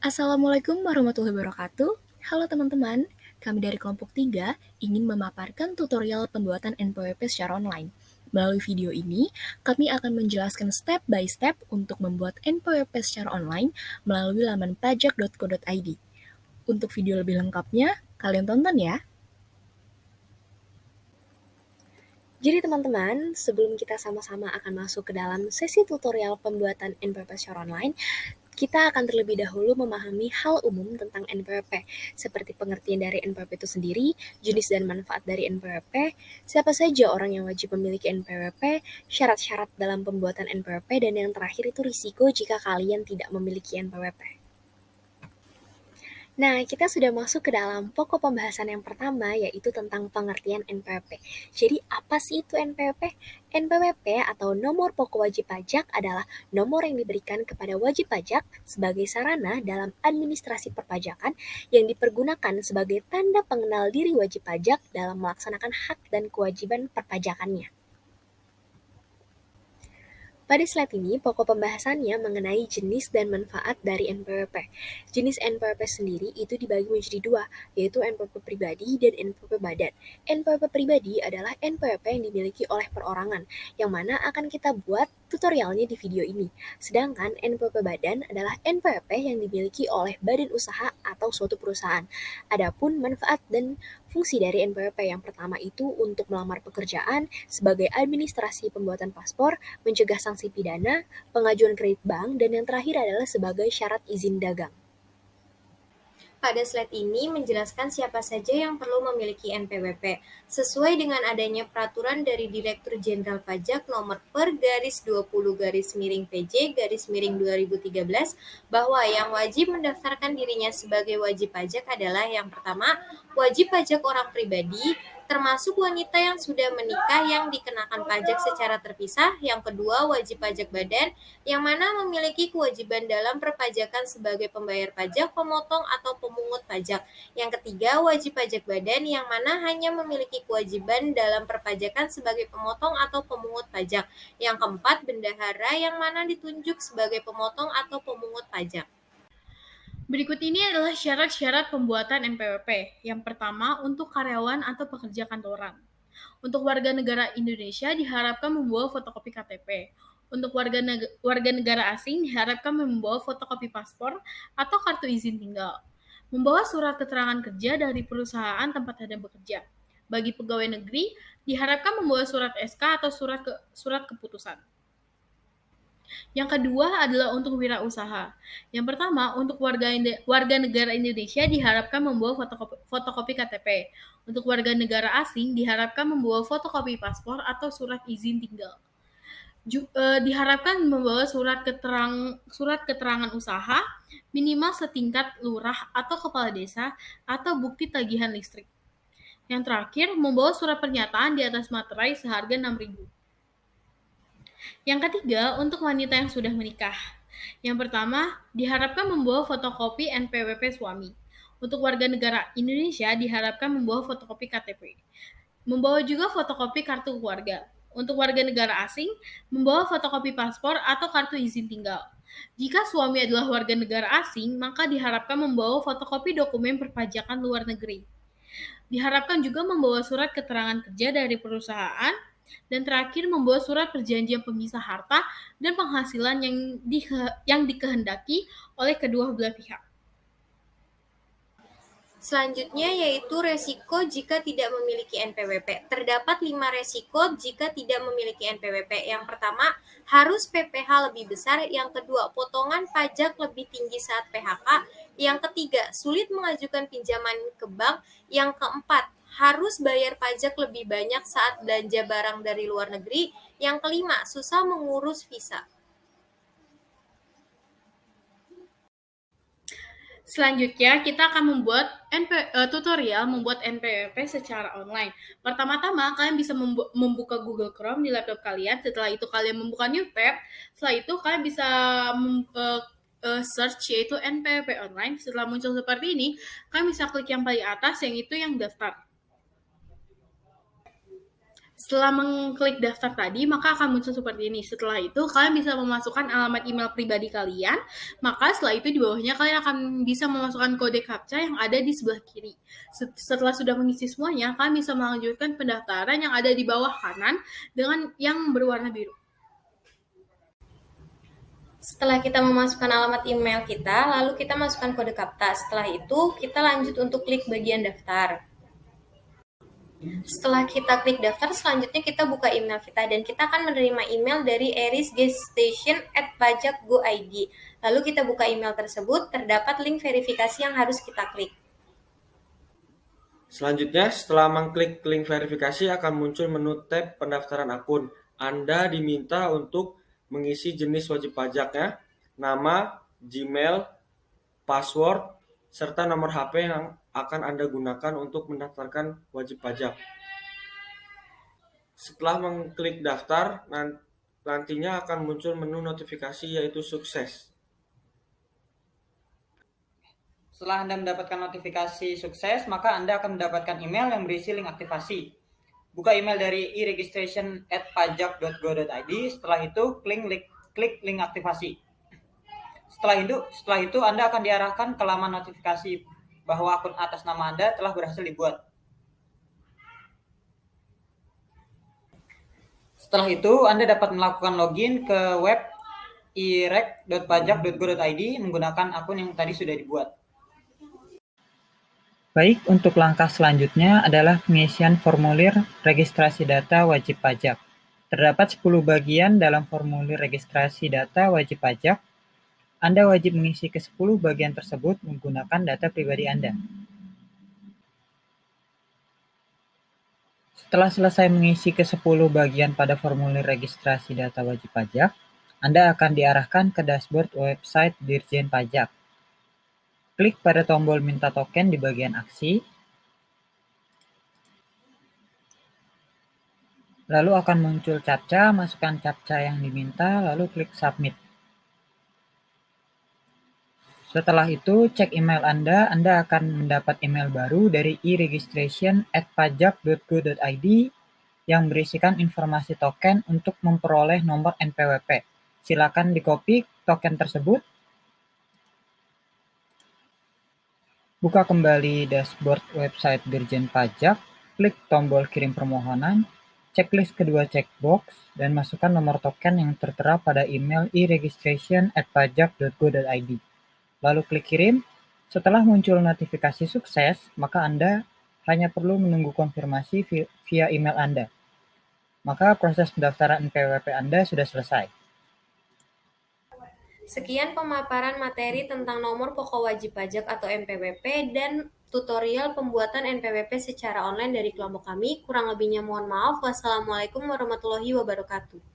Assalamualaikum warahmatullahi wabarakatuh. Halo teman-teman, kami dari kelompok 3 ingin memaparkan tutorial pembuatan NPWP secara online. Melalui video ini, kami akan menjelaskan step by step untuk membuat NPWP secara online melalui laman pajak.co.id. Untuk video lebih lengkapnya, kalian tonton ya. Jadi teman-teman, sebelum kita sama-sama akan masuk ke dalam sesi tutorial pembuatan NPWP secara online, kita akan terlebih dahulu memahami hal umum tentang NPWP, seperti pengertian dari NPWP itu sendiri, jenis dan manfaat dari NPWP, siapa saja orang yang wajib memiliki NPWP, syarat-syarat dalam pembuatan NPWP, dan yang terakhir itu risiko jika kalian tidak memiliki NPWP. Nah, kita sudah masuk ke dalam pokok pembahasan yang pertama, yaitu tentang pengertian NPWP. Jadi, apa sih itu NPWP? NPWP atau nomor pokok wajib pajak adalah nomor yang diberikan kepada wajib pajak sebagai sarana dalam administrasi perpajakan yang dipergunakan sebagai tanda pengenal diri wajib pajak dalam melaksanakan hak dan kewajiban perpajakannya. Pada slide ini, pokok pembahasannya mengenai jenis dan manfaat dari NPWP. Jenis NPWP sendiri itu dibagi menjadi dua, yaitu NPWP pribadi dan NPWP badan. NPWP pribadi adalah NPWP yang dimiliki oleh perorangan, yang mana akan kita buat tutorialnya di video ini. Sedangkan NPWP badan adalah NPWP yang dimiliki oleh badan usaha atau suatu perusahaan. Adapun manfaat dan fungsi dari NPWP yang pertama itu untuk melamar pekerjaan sebagai administrasi pembuatan paspor, mencegah sanksi pidana, pengajuan kredit bank, dan yang terakhir adalah sebagai syarat izin dagang. Pada slide ini menjelaskan siapa saja yang perlu memiliki NPWP. Sesuai dengan adanya peraturan dari Direktur Jenderal Pajak nomor per garis 20 garis miring PJ garis miring 2013 bahwa yang wajib mendaftarkan dirinya sebagai wajib pajak adalah yang pertama, wajib pajak orang pribadi, termasuk wanita yang sudah menikah yang dikenakan pajak secara terpisah. Yang kedua, wajib pajak badan, yang mana memiliki kewajiban dalam perpajakan sebagai pembayar pajak, pemotong, atau pemungut pajak. Yang ketiga, wajib pajak badan, yang mana hanya memiliki kewajiban dalam perpajakan sebagai pemotong atau pemungut pajak. Yang keempat, bendahara, yang mana ditunjuk sebagai pemotong atau pemungut pajak. Berikut ini adalah syarat-syarat pembuatan NPWP. Yang pertama, untuk karyawan atau pekerja kantoran. Untuk warga negara Indonesia diharapkan membawa fotokopi KTP. Untuk warga negara asing diharapkan membawa fotokopi paspor atau kartu izin tinggal. Membawa surat keterangan kerja dari perusahaan tempat Anda bekerja. Bagi pegawai negeri, diharapkan membawa surat SK atau surat keputusan. Yang kedua adalah untuk wirausaha. Yang pertama, untuk warga negara Indonesia diharapkan membawa fotokopi KTP. Untuk warga negara asing diharapkan membawa fotokopi paspor atau surat izin tinggal. Diharapkan membawa surat keterangan usaha minimal setingkat lurah atau kepala desa atau bukti tagihan listrik. Yang terakhir, membawa surat pernyataan di atas materai seharga 6.000. Yang ketiga, untuk wanita yang sudah menikah. Yang pertama, diharapkan membawa fotokopi NPWP suami. Untuk warga negara Indonesia diharapkan membawa fotokopi KTP. Membawa juga fotokopi kartu keluarga. Untuk warga negara asing, membawa fotokopi paspor atau kartu izin tinggal. Jika suami adalah warga negara asing, maka diharapkan membawa fotokopi dokumen perpajakan luar negeri. Diharapkan juga membawa surat keterangan kerja dari perusahaan, dan terakhir membawa surat perjanjian pemisah harta dan penghasilan yang dikehendaki oleh kedua belah pihak. Selanjutnya yaitu resiko jika tidak memiliki NPWP. Terdapat 5 resiko jika tidak memiliki NPWP. Yang pertama, harus PPh lebih besar. Yang kedua, potongan pajak lebih tinggi saat PHK. Yang ketiga, sulit mengajukan pinjaman ke bank. Yang keempat, harus bayar pajak lebih banyak saat belanja barang dari luar negeri. Yang kelima, susah mengurus visa. Selanjutnya, kita akan membuat tutorial membuat NPWP secara online. Pertama-tama, kalian bisa membuka Google Chrome di laptop kalian. Setelah itu, kalian membuka new tab. Setelah itu, kalian bisa search yaitu NPWP online. Setelah muncul seperti ini, kalian bisa klik yang paling atas, yang itu yang daftar. Setelah mengklik daftar tadi, maka akan muncul seperti ini. Setelah itu, kalian bisa memasukkan alamat email pribadi kalian. Maka setelah itu di bawahnya kalian akan bisa memasukkan kode CAPTCHA yang ada di sebelah kiri. Setelah sudah mengisi semuanya, kalian bisa melanjutkan pendaftaran yang ada di bawah kanan dengan yang berwarna biru. Setelah kita memasukkan alamat email kita, lalu kita masukkan kode CAPTCHA. Setelah itu, kita lanjut untuk klik bagian daftar. Setelah kita klik daftar, selanjutnya kita buka email kita dan kita akan menerima email dari erisgestation@pajak.go.id. Lalu kita buka email tersebut, terdapat link verifikasi yang harus kita klik. Selanjutnya, setelah mengklik link verifikasi akan muncul menu tab pendaftaran akun. Anda diminta untuk mengisi jenis wajib pajaknya, nama, Gmail, password, serta nomor HP yang akan Anda gunakan untuk mendaftarkan wajib pajak. Setelah mengklik daftar, nantinya akan muncul menu notifikasi yaitu sukses. Setelah Anda mendapatkan notifikasi sukses, maka Anda akan mendapatkan email yang berisi link aktivasi. Buka email dari e-registration@pajak.go.id. Setelah itu, klik link aktivasi. Setelah itu Anda akan diarahkan ke laman notifikasi bahwa akun atas nama Anda telah berhasil dibuat. Setelah itu, Anda dapat melakukan login ke web ireg.pajak.go.id menggunakan akun yang tadi sudah dibuat. Baik, untuk langkah selanjutnya adalah pengisian formulir registrasi data wajib pajak. Terdapat 10 bagian dalam formulir registrasi data wajib pajak. Anda wajib mengisi ke 10 bagian tersebut menggunakan data pribadi Anda. Setelah selesai mengisi ke 10 bagian pada formulir registrasi data wajib pajak, Anda akan diarahkan ke dashboard website Dirjen Pajak. Klik pada tombol minta token di bagian aksi, lalu akan muncul CAPTCHA, masukkan CAPTCHA yang diminta, lalu klik submit. Setelah itu, cek email Anda akan mendapat email baru dari e-registration@pajak.go.id yang berisikan informasi token untuk memperoleh nomor NPWP. Silakan di-copy token tersebut. Buka kembali dashboard website Dirjen Pajak, klik tombol kirim permohonan, checklist kedua checkbox, dan masukkan nomor token yang tertera pada email e-registration@pajak.go.id. Lalu klik kirim. Setelah muncul notifikasi sukses, maka Anda hanya perlu menunggu konfirmasi via email Anda. Maka proses pendaftaran NPWP Anda sudah selesai. Sekian pemaparan materi tentang nomor pokok wajib pajak atau NPWP dan tutorial pembuatan NPWP secara online dari kelompok kami. Kurang lebihnya mohon maaf. Wassalamualaikum warahmatullahi wabarakatuh.